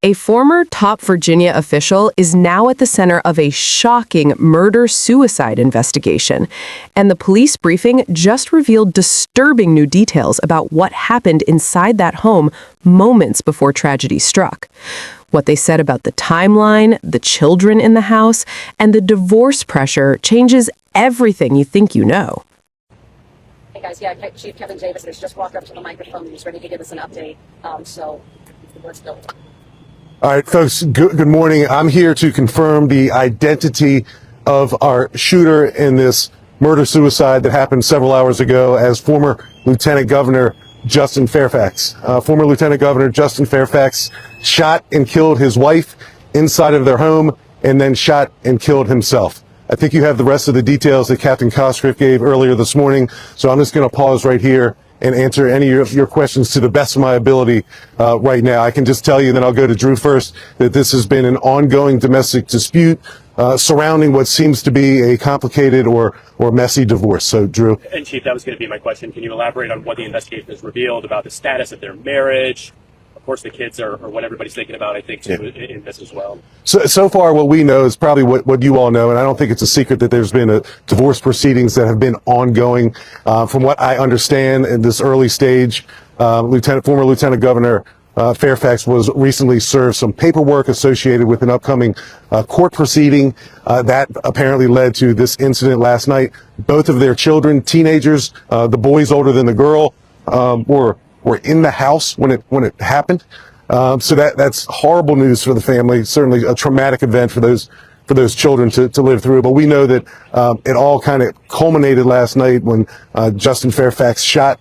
A former top Virginia official is now at the center of a shocking murder-suicide investigation, and the police briefing just revealed disturbing new details about what happened inside that home moments before tragedy struck. What they said about the timeline, the children in the house, and the divorce pressure changes everything you think you know. Hey guys, yeah, Chief Kevin Davis has just walked up to the microphone and he's ready to give us an update. So let's go. All right, folks, good morning. I'm here to confirm the identity of our shooter in this murder-suicide that happened several hours ago as former Lieutenant Governor Justin Fairfax. Former Lieutenant Governor Justin Fairfax shot and killed his wife inside of their home and then shot and killed himself. I think you have the rest of the details that Captain Cosgriff gave earlier this morning, so I'm just going to pause right here and answer any of your questions to the best of my ability right now. I can just tell you, then I'll go to Drew first, that this has been an ongoing domestic dispute surrounding what seems to be a complicated or messy divorce. So, Drew. And Chief, that was going to be my question. Can you elaborate on what the investigation has revealed about the status of their marriage? Of course, the kids are what everybody's thinking about, I think, too, in this as well. So far, what we know is probably what you all know, and I don't think it's a secret that there's been divorce proceedings that have been ongoing. From what I understand in this early stage, former Lieutenant Governor Fairfax was recently served some paperwork associated with an upcoming court proceeding that apparently led to this incident last night. Both of their children, teenagers, the boys older than the girl, were in the house when it happened. So that's horrible news for the family. Certainly a traumatic event for those children to live through. But we know that it all kind of culminated last night when Justin Fairfax shot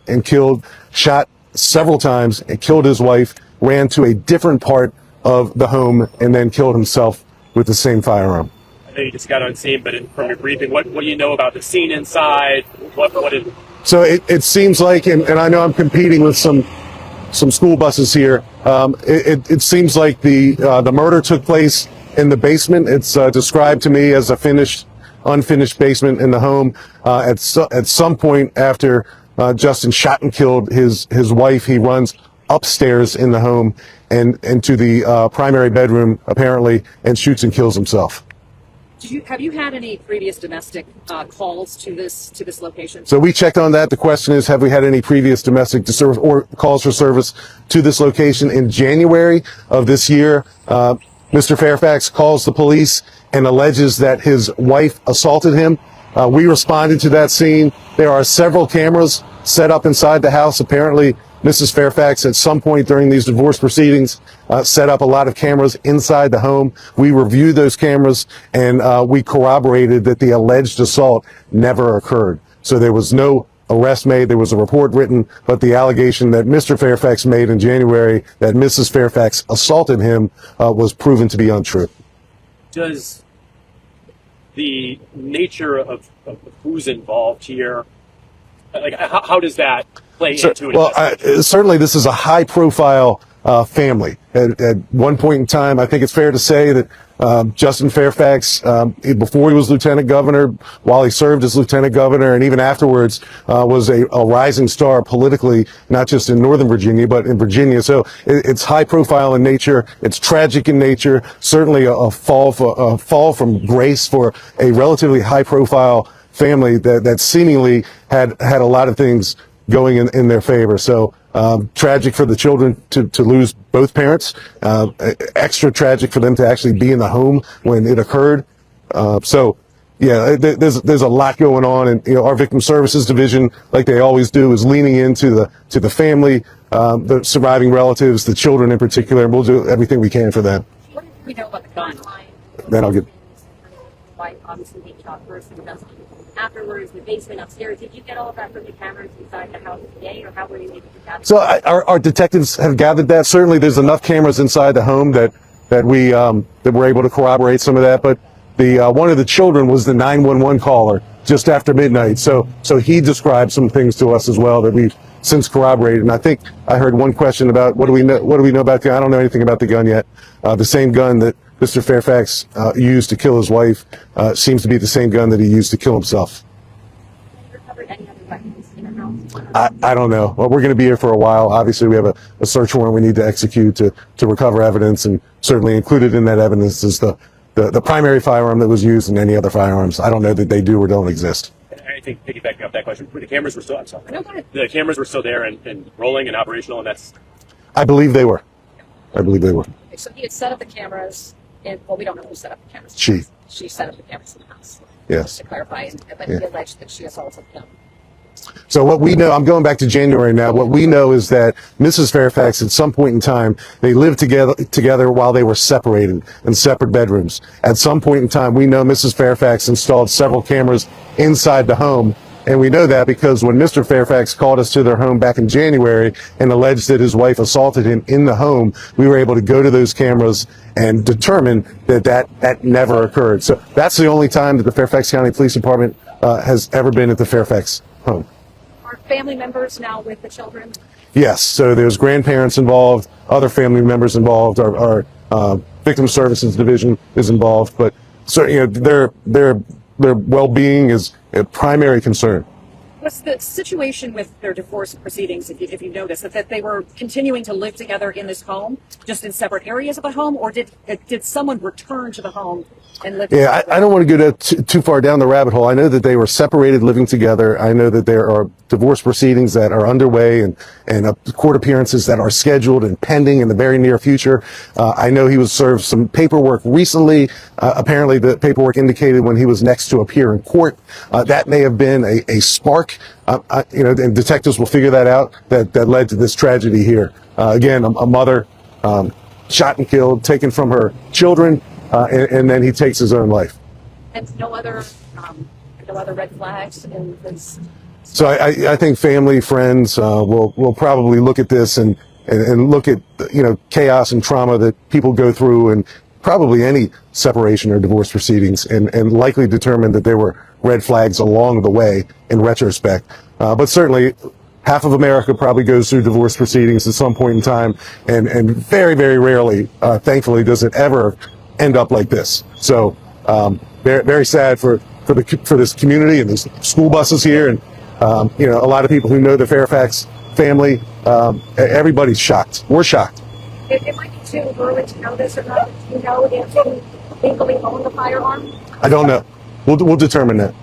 several times and killed his wife, ran to a different part of the home, and then killed himself with the same firearm. I know you just got on scene, but from your briefing, what do you know about the scene inside? What is? So it seems like, and I know I'm competing with some school buses here. It seems like the murder took place in the basement. It's described to me as a unfinished basement in the home. At some point after Justin shot and killed his wife, he runs upstairs in the home and into the primary bedroom apparently, and shoots and kills himself. Have you had any previous domestic calls to this location? So we checked on that. The question is, have we had any previous domestic or calls for service to this location? In January of this year, Mr. Fairfax calls the police and alleges that his wife assaulted him. We responded to that scene. There are several cameras set up inside the house. Apparently, Mrs. Fairfax, at some point during these divorce proceedings, set up a lot of cameras inside the home. We reviewed those cameras, and we corroborated that the alleged assault never occurred. So there was no arrest made. There was a report written, but the allegation that Mr. Fairfax made in January that Mrs. Fairfax assaulted him was proven to be untrue. Does the nature of who's involved here, like how does that play into it? Well, certainly this is a high-profile family. At one point in time, I think it's fair to say that Justin Fairfax, before he was lieutenant governor, while he served as lieutenant governor, and even afterwards, was a rising star politically, not just in Northern Virginia, but in Virginia. So it's high-profile in nature. It's tragic in nature. Certainly a fall from grace for a relatively high-profile family that seemingly had a lot of things going in their favor. So tragic for the children to lose both parents. Extra tragic for them to actually be in the home when it occurred. So yeah, there's a lot going on, and our victim services division, like they always do, is leaning into the family, the surviving relatives, the children in particular, and we'll do everything we can for them. What do we know about the timeline? Then I'll get. Wife obviously being shot first and doesn't. Afterwards, the basement upstairs. Did you get all of that from the cameras inside the house today, or how were you able to gather? So our detectives have gathered that. Certainly, there's enough cameras inside the home that we're able to corroborate some of that. But one of the children was the 911 caller just after midnight. So he described some things to us as well that we've since corroborated. And I think I heard one question about what do we know about the gun? I don't know anything about the gun yet. The same gun that Mr. Fairfax used to kill his wife seems to be the same gun that he used to kill himself. Have you recovered any other weapons in house? I don't know. Well, we're going to be here for a while. Obviously, we have a search warrant we need to execute to recover evidence, and certainly included in that evidence is the primary firearm that was used and any other firearms. I don't know that they do or don't exist. I think piggybacking off that question, the cameras were still. I'm sorry. No, go ahead. The cameras were still there and rolling and operational, and that's. I believe they were. I believe they were. Okay, so he had set up the cameras, and well, we don't know who set up the cameras. She. She set up the cameras in the house. Yes. To clarify, and then he alleged that she assaulted him. So what we know, I'm going back to January now. What we know is that Mrs. Fairfax, at some point in time, they lived together while they were separated in separate bedrooms. At some point in time, we know Mrs. Fairfax installed several cameras inside the home. And we know that because when Mr. Fairfax called us to their home back in January and alleged that his wife assaulted him in the home, we were able to go to those cameras and determine that never occurred. So that's the only time that the Fairfax County Police Department has ever been at the Fairfax home. Are family members now with the children? Yes, so there's grandparents involved, other family members involved, our victim services division is involved, but certainly their well-being is a primary concern. What's the situation with their divorce proceedings, if you notice, that they were continuing to live together in this home, just in separate areas of the home, or did someone return to the home and live together? Yeah, I don't want to go too far down the rabbit hole. I know that they were separated living together. I know that there are divorce proceedings that are underway and court appearances that are scheduled and pending in the very near future. I know he was served some paperwork recently. Apparently the paperwork indicated when he was next to appear in court. That may have been a spark. And detectives will figure that out, that led to this tragedy here. Again, a mother shot and killed, taken from her children, and then he takes his own life. And no other red flags in this. So I think family, friends will probably look at this and look at chaos and trauma that people go through, and probably any separation or divorce proceedings, and likely determine that there were red flags along the way in retrospect. But certainly half of America probably goes through divorce proceedings at some point in time, and very, very rarely, thankfully, does it ever end up like this. So very, very sad for this community and the school buses here, and a lot of people who know the Fairfax family. Everybody's shocked. We're shocked. It might be too early to know this or not. Do you know if he legally owned the firearm? I don't know. We'll determine that.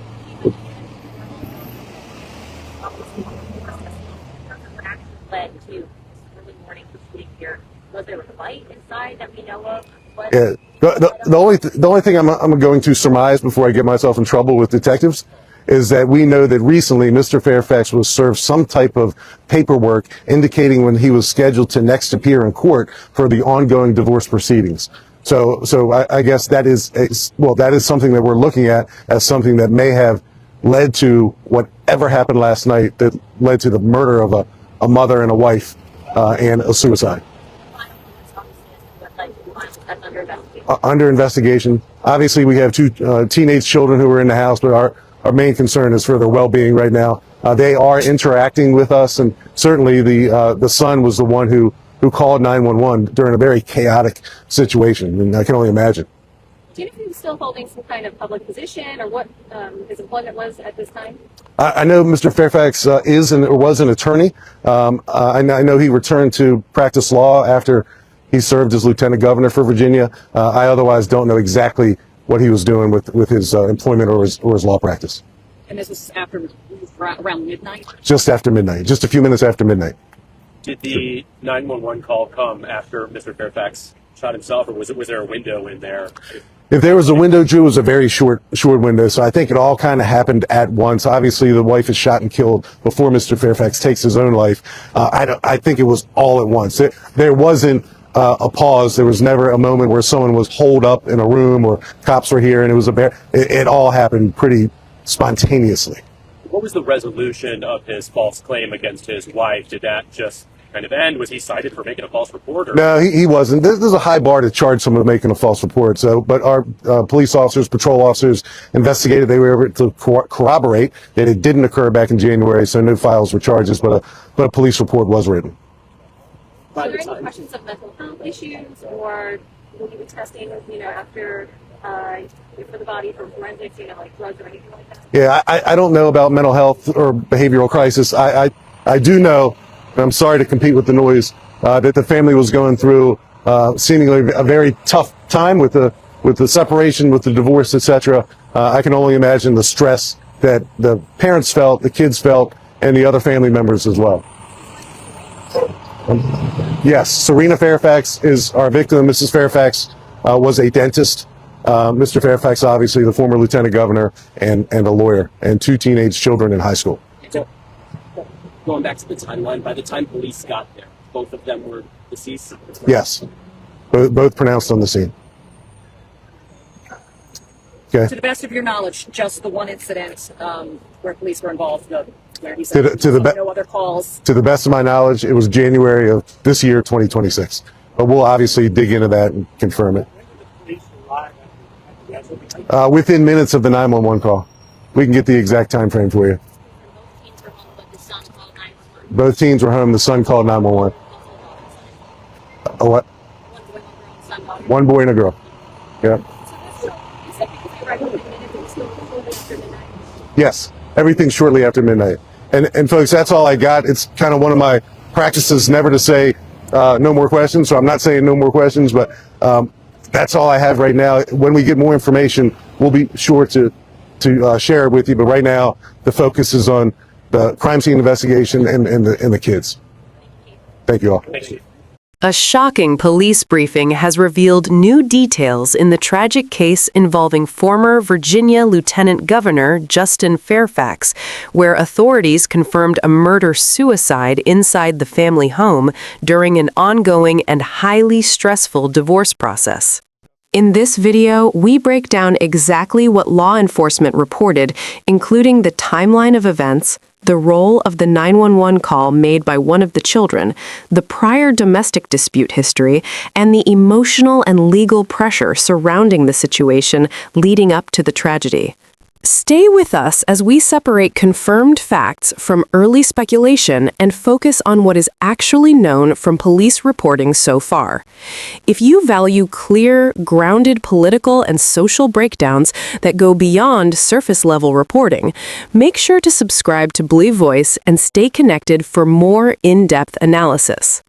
Led to early morning proceeding here. Was there a fight inside that we know of? Yeah. The only thing I'm going to surmise before I get myself in trouble with detectives is that we know that recently Mr. Fairfax was served some type of paperwork indicating when he was scheduled to next appear in court for the ongoing divorce proceedings. So I guess that is something that we're looking at as something that may have led to whatever happened last night that led to the murder of a mother and a wife and a suicide. Under investigation. Obviously, we have two teenage children who are in the house, but our main concern is for their well-being right now. They are interacting with us, and certainly the son was the one who called 911 during a very chaotic situation, and I can only imagine. Do you know if he was still holding some kind of public position, or what his employment was at this time? I know Mr. Fairfax is or was an attorney. I know he returned to practice law after he served as lieutenant governor for Virginia. I otherwise don't know exactly what he was doing with his employment or his law practice. And this was around midnight? Just after midnight, just a few minutes after midnight. Did the 911 call come after Mr. Fairfax shot himself, or was there a window in there? If there was a window, Drew, it was a very short window. So I think it all kind of happened at once. Obviously, the wife is shot and killed before Mr. Fairfax takes his own life. I think it was all at once. There wasn't a pause. There was never a moment where someone was holed up in a room or cops were here, and it all happened pretty spontaneously. What was the resolution of his false claim against his wife? Did that just kind of end? Was he cited for making a false report? Or? No, he wasn't. There's a high bar to charge someone with making a false report. But our police officers, patrol officers investigated. They were able to corroborate that it didn't occur back in January, so no files or charges, but a police report was written. Were there any questions of mental health issues, or were you testing, after for the body for forensics, like drugs or anything like that? Yeah, I don't know about mental health or behavioral crisis. I do know, and I'm sorry to compete with the noise, that the family was going through seemingly a very tough time with the separation, with the divorce, etc. I can only imagine the stress that the parents felt, the kids felt, and the other family members as well. Yes, Serena Fairfax is our victim. Mrs. Fairfax was a dentist. Mr. Fairfax, obviously, the former lieutenant governor and a lawyer, and 2 teenage children in high school. So, going back to the timeline, by the time police got there, both of them were deceased? Yes, both pronounced on the scene. Okay. To the best of your knowledge, just the one incident where police were involved, where he said no other calls. To the best of my knowledge, it was January of this year, 2026. But we'll obviously dig into that and confirm it. Within minutes of the 911 call. We can get the exact time frame for you. Both teens were home. The son called 911. A what? One boy and a girl. Yeah. Yes. Everything shortly after midnight. And folks, that's all I got. It's kind of one of my practices never to say no more questions. So I'm not saying no more questions, but that's all I have right now. When we get more information, we'll be sure to share it with you. But right now, the focus is on the crime scene investigation and the kids. Thank you all. Thank you. A shocking police briefing has revealed new details in the tragic case involving former Virginia Lieutenant Governor Justin Fairfax, where authorities confirmed a murder-suicide inside the family home during an ongoing and highly stressful divorce process. In this video, we break down exactly what law enforcement reported, including the timeline of events, the role of the 911 call made by one of the children, the prior domestic dispute history, and the emotional and legal pressure surrounding the situation leading up to the tragedy. Stay with us as we separate confirmed facts from early speculation and focus on what is actually known from police reporting so far. If you value clear, grounded political and social breakdowns that go beyond surface-level reporting, make sure to subscribe to Believe Voice and stay connected for more in-depth analysis.